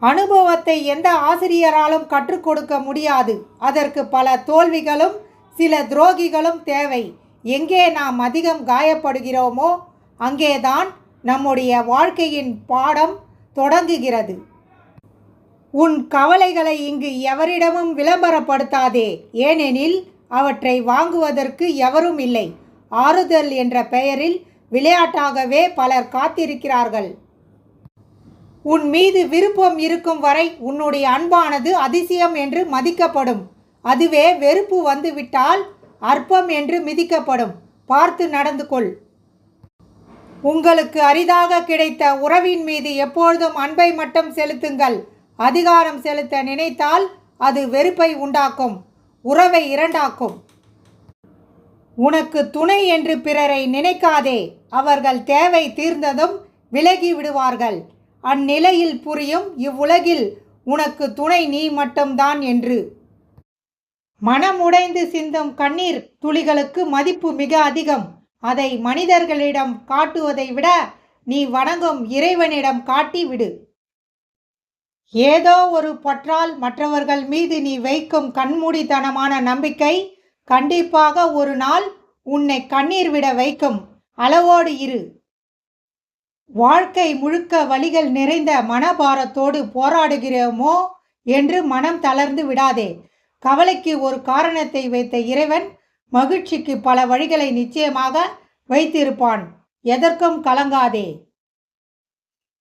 அனுபவத்தை எந்த ஆசிரியராலும் கற்றுக் கொடுக்க முடியாது. அதற்கு பல தோல்விகளும் சில துரோகிகளும் தேவை. எங்கே நாம் அதிகம் காயப்படுகிறோமோ அங்கேதான் நம்முடைய வாழ்க்கையின் பாடம் தொடங்குகிறது. உன் கவலைகளை இங்கு எவரிடமும் விளம்பரப்படுத்தாதே, ஏனெனில் அவற்றை வாங்குவதற்கு எவரும் இல்லை. ஆறுதல் என்ற பெயரில் விளையாட்டாகவே பலர் காத்திருக்கிறார்கள். உன் மீது விருப்பம் இருக்கும் வரை உன்னுடைய அன்பானது அதிசயம் என்று மதிக்கப்படும். அதுவே வெறுப்பு வந்துவிட்டால் அற்பம் என்று மிதிக்கப்படும். பார்த்து நடந்து கொள். உங்களுக்கு அரிதாக கிடைத்த உறவின் மீது எப்பொழுதும் அன்பை மட்டும் செலுத்துங்கள். அதிகாரம் செலுத்த நினைத்தால் அது வெறுப்பை உண்டாக்கும், உறவை இரண்டாக்கும். உனக்கு துணை என்று பிறரை நினைக்காதே. அவர்கள் தேவை தீர்ந்ததும் விலகி விடுவார்கள். அந்நிலையில் புரியும் இவ்வுலகில் உனக்கு துணை நீ மட்டும்தான் என்று. மனமுடைந்து சிந்தும் கண்ணீர் துளிகளுக்கு மதிப்பு மிக அதிகம். அதை மனிதர்களிடம் காட்டுவதை விட நீ வணங்கும் இறைவனிடம் காட்டி விடு. ஏதோ ஒரு பற்றால் மற்றவர்கள் மீது நீ வைக்கும் கண்மூடித்தனமான நம்பிக்கை கண்டிப்பாக ஒரு நாள் உன்னை கண்ணீர் விட வைக்கும். அளவோடு இரு. வாழ்க்கை முழுக்க வலிகள் நிறைந்த மனபாரத்தோடு போராடுகிறோமோ என்று மனம் தளர்ந்து விடாதே. கவலைக்கு ஒரு காரணத்தை வைத்த இறைவன் மகிழ்ச்சிக்கு பல வழிகளை நிச்சயமாக வைத்திருப்பான். எதற்கும் கலங்காதே.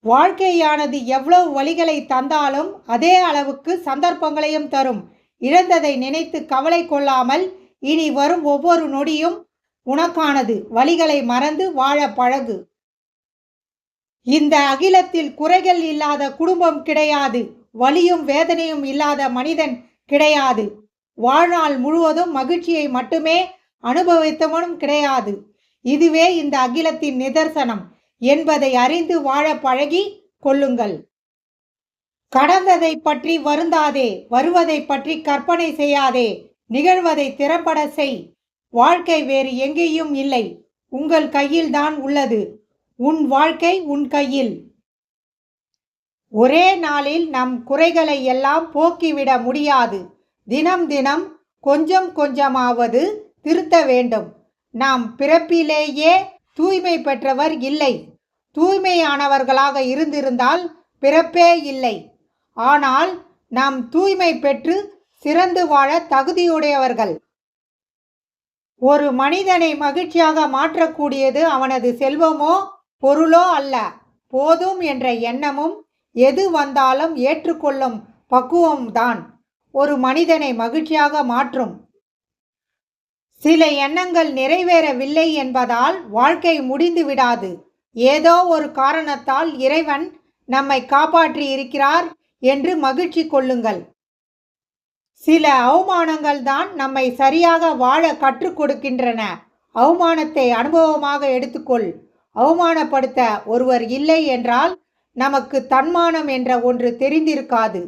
வாழ்க்கையானது எவ்வளவு வழிகளை தந்தாலும் அதே அளவுக்கு சந்தர்ப்பங்களையும் தரும். இழந்ததை நினைத்து கவலை கொள்ளாமல் இனி வரும் ஒவ்வொரு நொடியும் உனக்கானது. வழிகளை மறந்து வாழ பழகு. இந்த அகிலத்தில் குறைகள் இல்லாத குடும்பம் கிடையாது. வலியும் வேதனையும் இல்லாத மனிதன் கிடையாது. வாழ்நாள் முழுவதும் மகிழ்ச்சியை மட்டுமே அனுபவித்தவனும் கிடையாது. இதுவே இந்த அகிலத்தின் நிதர்சனம் என்பதை அறிந்து வாழ பழகி கொள்ளுங்கள். கடந்ததை பற்றி வருந்தாதே. வருவதை பற்றி கற்பனை செய்யாதே. நிகழ்வதை திறம்பட செய். வாழ்க்கை வேறு எங்கேயும் இல்லை, உங்கள் கையில்தான் உள்ளது. உன் வாழ்க்கை உன் கையில். ஒரே நாளில் நம் குறைகளை எல்லாம் போக்கிவிட முடியாது. தினம் தினம் கொஞ்சம் கொஞ்சமாவது திருத்த வேண்டும். நாம் பிறப்பிலேயே தூய்மை பெற்றவர் இல்லை. தூய்மையானவர்களாக இருந்திருந்தால் பிறப்பே இல்லை. ஆனால் நாம் தூய்மை பெற்று சிறந்து வாழ தகுதியுடையவர்கள். ஒரு மனிதனை மகிழ்ச்சியாக மாற்றக்கூடியது அவனது செல்வமோ பொருளோ அல்ல, போதும் என்ற எண்ணமும் எது வந்தாலும் ஏற்றுக்கொள்ளும் பக்குவம்தான் ஒரு மனிதனை மகிழ்ச்சியாக மாற்றும். சில எண்ணங்கள் நிறைவேறவில்லை என்பதால் வாழ்க்கை முடிந்து விடாது. ஏதோ ஒரு காரணத்தால் இறைவன் நம்மை காப்பாற்றி இருக்கிறார் என்று மகிழ்ச்சி கொள்ளுங்கள். சில அவமானங்கள் தான் நம்மை சரியாக வாழ கற்றுக் கொடுக்கின்றன. அவமானத்தை அனுபவமாக எடுத்துக்கொள். அவமானப்படுத்த ஒருவர் இல்லை என்றால் நமக்கு தன்மானம் என்ற ஒன்று தெரிந்திருக்காது.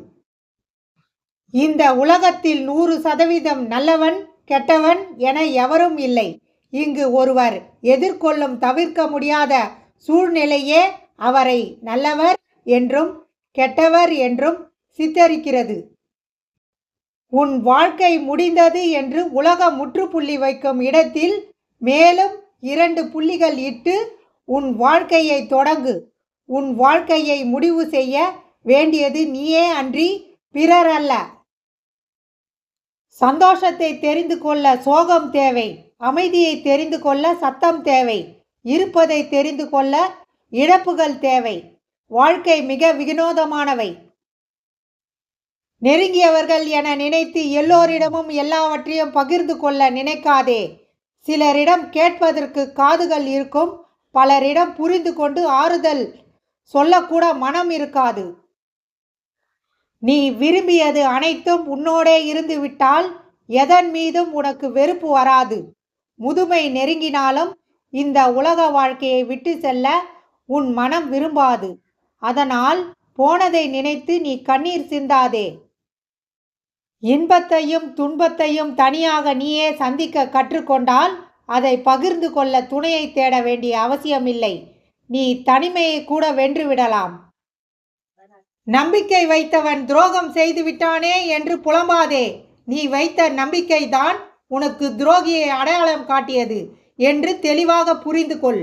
இந்த உலகத்தில் 100% நல்லவன் கெட்டவன் என எவரும் இல்லை. இங்கு ஒருவர் எதிர்கொள்ளும் தவிர்க்க முடியாத சூழ்நிலையே அவரை நல்லவர் என்றும் கெட்டவர் என்றும் சித்தரிக்கிறது. உன் வாழ்க்கை முடிந்தது என்று உலகம் முற்றுப்புள்ளி வைக்கும் இடத்தில் மேலும் 2 புள்ளிகள் இட்டு உன் வாழ்க்கையை தொடங்கு. உன் வாழ்க்கையை முடிவு செய்ய வேண்டியது நீயே அன்றி பிறர் அல்ல. சந்தோஷத்தை தெரிந்து கொள்ள சோகம் தேவை. அமைதியை தெரிந்து கொள்ள சத்தம் தேவை. இருப்பதை தெரிந்து கொள்ள இழப்புகள் தேவை. வாழ்க்கை மிக வினோதமானவை. நெருங்கியவர்கள் என நினைத்து எல்லோரிடமும் எல்லாவற்றையும் பகிர்ந்து கொள்ள நினைக்காதே. சிலரிடம் கேட்பதற்கு காதுகள் இருக்கும். பலரிடம் புரிந்து கொண்டு ஆறுதல் சொல்லக்கூட மனம் இருக்காது. நீ விரும்பியது அனைத்தும் உன்னோடே இருந்து விட்டால் எதன் மீதும் உனக்கு வெறுப்பு வராது. முதுமை நெருங்கினாலும் இந்த உலக வாழ்க்கையை விட்டு செல்ல உன் மனம் விரும்பாது. அதனால் போனதை நினைத்து நீ கண்ணீர் சிந்தாதே. இன்பத்தையும் துன்பத்தையும் தனியாக நீயே சந்திக்க கற்றுக்கொண்டால் அதை பகிர்ந்து கொள்ள துணையை தேட வேண்டிய அவசியமில்லை. நீ தனிமையை கூட வென்றுவிடலாம். நம்பிக்கை வைத்தவன் துரோகம் செய்து விட்டானே என்று புலம்பாதே. நீ வைத்த நம்பிக்கைதான் உனக்கு துரோகியை அடையாளம் காட்டியது என்று தெளிவாக புரிந்து கொள்.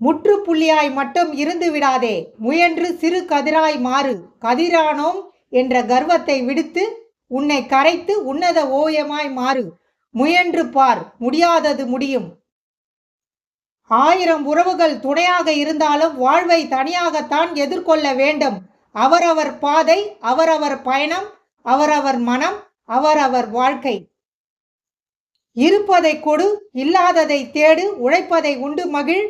முற்றுப்புள்ளியாய் மட்டும் இருந்து விடாதே. முயன்று சிறு கதிராய் மாறு. கதிரானோம் என்ற கர்வத்தை விடுத்து உன்னை கரைத்து உன்னத ஓவியமாய் மாறு. முயன்று பார், முடியாதது முடியும். 1000 உறவுகள் துணையாக இருந்தாலும் வாழ்வை தனியாகத்தான் எதிர்கொள்ள வேண்டும். அவரவர் பாதை, அவரவர் பயணம், அவரவர் மனம், அவரவர் வாழ்க்கை. இருப்பதை கொடு, இல்லாததை தேடு, உழைப்பதை உண்டு மகிழ்,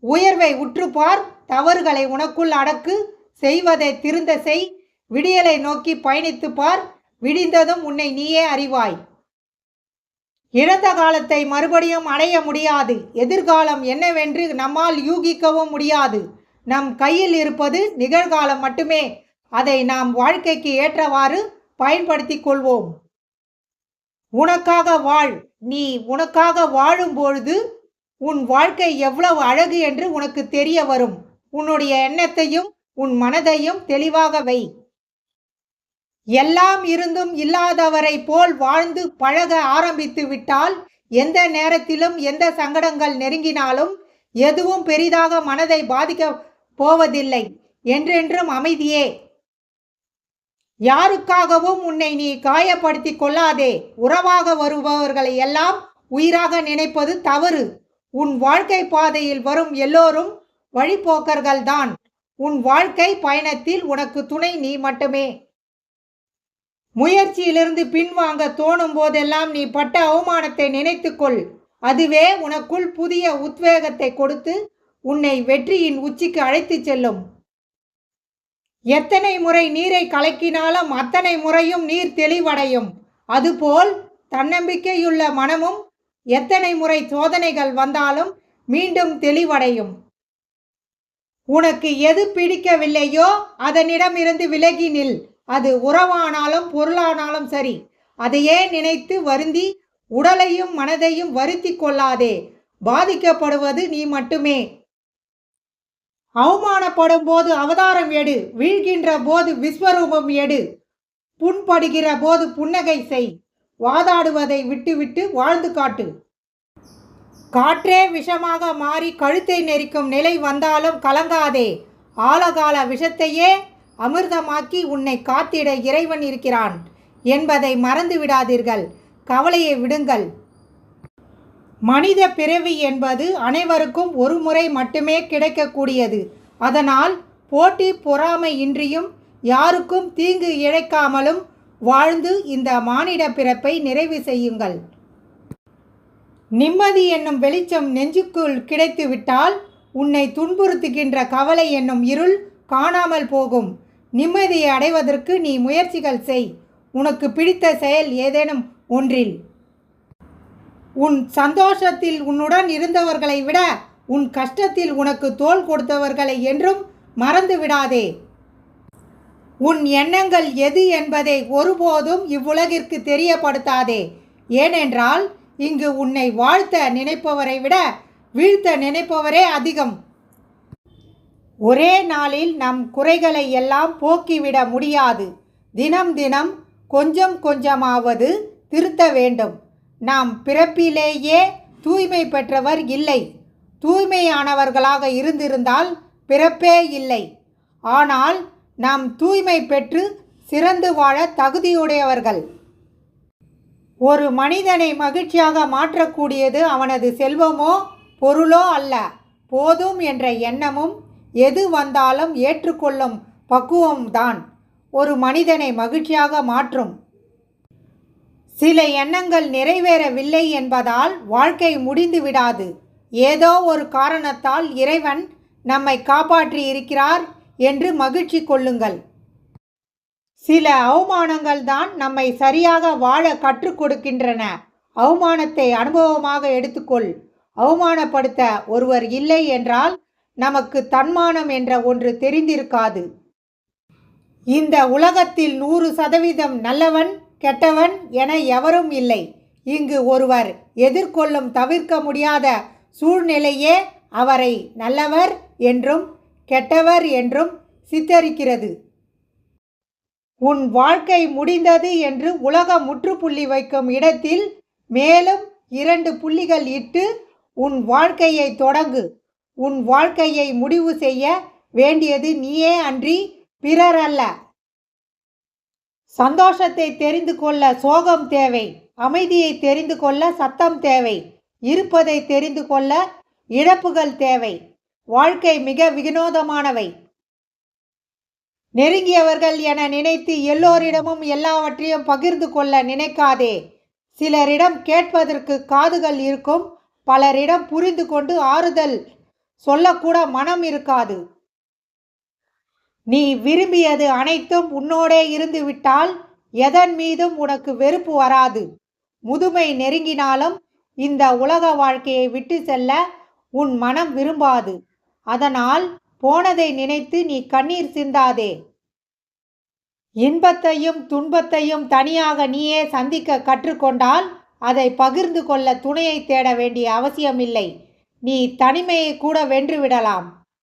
உயர்வை உற்றுப்பார், தவறுகளை உனக்குள் அடக்கு, செய்வதை திருந்த செய், விடியலை நோக்கி பயணித்து பார், விடிந்ததும் உன்னை நீயே அறிவாய். இழந்த காலத்தை மறுபடியும் அடைய முடியாது. எதிர்காலம் என்னவென்று நம்மால் யூகிக்கவும் முடியாது. நம் கையில் இருப்பது நிகழ்காலம் மட்டுமே. அதை நாம் வாழ்க்கைக்கு ஏற்றவாறு பயன்படுத்தி கொள்வோம். உனக்காக வாழ். நீ உனக்காக வாழும் பொழுது உன் வாழ்க்கை எவ்வளவு அழகு என்று உனக்கு தெரிய வரும். உன்னுடைய எண்ணத்தையும் உன் மனதையும் தெளிவாக வை. எல்லாம் இருந்தும் இல்லாதவரை போல் வாழ்ந்து பழக ஆரம்பித்து விட்டால் எந்த நேரத்திலும் எந்த சங்கடங்கள் நெருங்கினாலும் எதுவும் பெரிதாக மனதை பாதிக்க போவதில்லை. என்றென்றும் அமைதியே. யாருக்காகவும் உன்னை நீ காயப்படுத்தி கொள்ளாதே. உறவாக வருபவர்களை எல்லாம் உயிராக நினைப்பது தவறு. உன் வாழ்க்கை பாதையில் வரும் எல்லோரும் வழிபோக்கர்கள்தான். உன் வாழ்க்கை பயணத்தில் உனக்கு துணை நீ மட்டுமே. முயற்சியிலிருந்து பின்வாங்க தோணும் போதெல்லாம் நீ பட்ட அவமானத்தை நினைத்துக்கொள். அதுவே உனக்குள் புதிய உத்வேகத்தை கொடுத்து உன்னை வெற்றியின் உச்சிக்கு அழைத்து செல்லும். எத்தனை முறை நீரை கலக்கினாலும் அத்தனை முறையும் நீர் தெளிவடையும். அதுபோல் தன்னம்பிக்கையுள்ள மனமும் எத்தனை முறை சோதனைகள் வந்தாலும் மீண்டும் தெளிவடையும். உனக்கு எது பிடிக்கவில்லையோ அதனிடமிருந்து விலகி நில். அது உறவானாலும் பொருளானாலும் சரி. அதையே நினைத்து வருந்தி உடலையும் மனதையும் வருத்தி கொள்ளாதே. பாதிக்கப்படுவது நீ மட்டுமே. அவமானப்படும் போது அவதாரம் எடு. வீழ்கின்ற போது விஸ்வரூபம் எடு. புண்படுகிற போது புன்னகை செய். வாதாடுவதை விட்டுவிட்டு வாழ்ந்து காட்டு. காற்றே விஷமாக மாறி கழுத்தை நெரிக்கும் நிலை வந்தாலும் கலங்காதே. ஆழகால விஷத்தையே அமிர்தமாக்கி உன்னை காத்திட இறைவன் இருக்கிறான் என்பதை மறந்து விடாதீர்கள். கவலையை விடுங்கள். மனித பிறவி என்பது அனைவருக்கும் ஒரு முறை மட்டுமே கிடைக்கக்கூடியது. அதனால் போட்டி பொறாமை இன்றியும் யாருக்கும் தீங்கு இழைக்காமலும் வாழ்ந்து இந்த மானிட பிறப்பை நிறைவு செய்யுங்கள். நிம்மதி என்னும் வெளிச்சம் நெஞ்சுக்குள் கிடைத்துவிட்டால் உன்னை துன்புறுத்துகின்ற கவலை என்னும் இருள் காணாமல் போகும். நிம்மதியை அடைவதற்கு நீ முயற்சிகள் செய். உனக்கு பிடித்த செயல் ஏதேனும் ஒன்றில். உன் சந்தோஷத்தில் உன்னுடன் இருந்தவர்களை விட உன் கஷ்டத்தில் உனக்கு தோள் கொடுத்தவர்களை என்றும் மறந்து விடாதே. உன் எண்ணங்கள் எது என்பதை ஒருபோதும் இவ்வுலகிற்கு தெரியப்படுத்தாதே. ஏனென்றால் இங்கு உன்னை வாழ்த்த நினைப்பவரை விட வீழ்த்த நினைப்பவரே அதிகம். ஒரே நாளில் நம் குறைகளை எல்லாம் போக்கிவிட முடியாது. தினம் தினம் கொஞ்சம் கொஞ்சமாவது திருத்த வேண்டும். நாம் பிறப்பிலேயே தூய்மை பெற்றவர் இல்லை. தூய்மையானவர்களாக இருந்திருந்தால் பிறப்பே இல்லை. ஆனால் நாம் தூய்மை பெற்று சிறந்து வாழ தகுதியுடையவர்கள். ஒரு மனிதனை மகிழ்ச்சியாக மாற்றக்கூடியது அவனது செல்வமோ பொருளோ அல்ல, போதும் என்ற எண்ணமும் எது வந்தாலும் ஏற்றுக்கொள்ளும் பக்குவம்தான் ஒரு மனிதனை மகிழ்ச்சியாக மாற்றும். சில எண்ணங்கள் நிறைவேறவில்லை என்பதால் வாழ்க்கை முடிந்து விடாது. ஏதோ ஒரு காரணத்தால் இறைவன் நம்மை காப்பாற்றி இருக்கிறார் என்று மகிழ்ச்சி கொள்ளுங்கள். சில அவமானங்கள் தான் நம்மை சரியாக வாழ கற்றுக் கொடுக்கின்றன. அவமானத்தை அனுபவமாக எடுத்துக்கொள். அவமானப்படுத்த ஒருவர் இல்லை என்றால் நமக்கு தன்மானம் என்ற ஒன்று தெரிந்திருக்காது. இந்த உலகத்தில் 100% நல்லவன் கெட்டவன் என எவரும் இல்லை. இங்கு ஒருவர் எதிர்கொள்ளும் தவிர்க்க முடியாத சூழ்நிலையே அவரை நல்லவர் என்றும் கெட்டவர் என்றும் சித்தரிக்கிறது. உன் வாழ்க்கை முடிந்தது என்று உலகம் முற்றுப்புள்ளி வைக்கும் இடத்தில் மேலும் 2 புள்ளிகள் இட்டு உன் வாழ்க்கையை தொடங்கு. உன் வாழ்க்கையை முடிவு செய்ய வேண்டியது நீயே அன்றி பிறர் அல்ல. சந்தோஷத்தை தெரிந்து கொள்ள சோகம் தேவை. அமைதியை தெரிந்து கொள்ள சத்தம் தேவை. இருப்பதை தெரிந்து கொள்ள இழப்புகள் தேவை. வாழ்க்கை மிக வினோதமானவை. நெருங்கியவர்கள் என நினைத்து எல்லோரிடமும் எல்லாவற்றையும் பகிர்ந்து கொள்ள நினைக்காதே. சிலரிடம் கேட்பதற்கு காதுகள் இருக்கும். பலரிடம் புரிந்து கொண்டு ஆறுதல் சொல்லக்கூட மனம் இருக்காது. நீ விரும்பியது அனைத்தும் உன்னோடே இருந்து விட்டால் எதன் மீதும் உனக்கு வெறுப்பு வராது. முதுமை நெருங்கினாலும் இந்த உலக வாழ்க்கையை விட்டு செல்ல உன் மனம் விரும்பாது. அதனால் போனதை நினைத்து நீ கண்ணீர் சிந்தாதே. இன்பத்தையும் துன்பத்தையும் தனியாக நீயே சந்திக்க கற்றுக்கொண்டால் அதை பகிர்ந்து கொள்ள துணையை தேட வேண்டிய அவசியமில்லை. நீ தனிமையை கூட வென்றுவிடலாம்.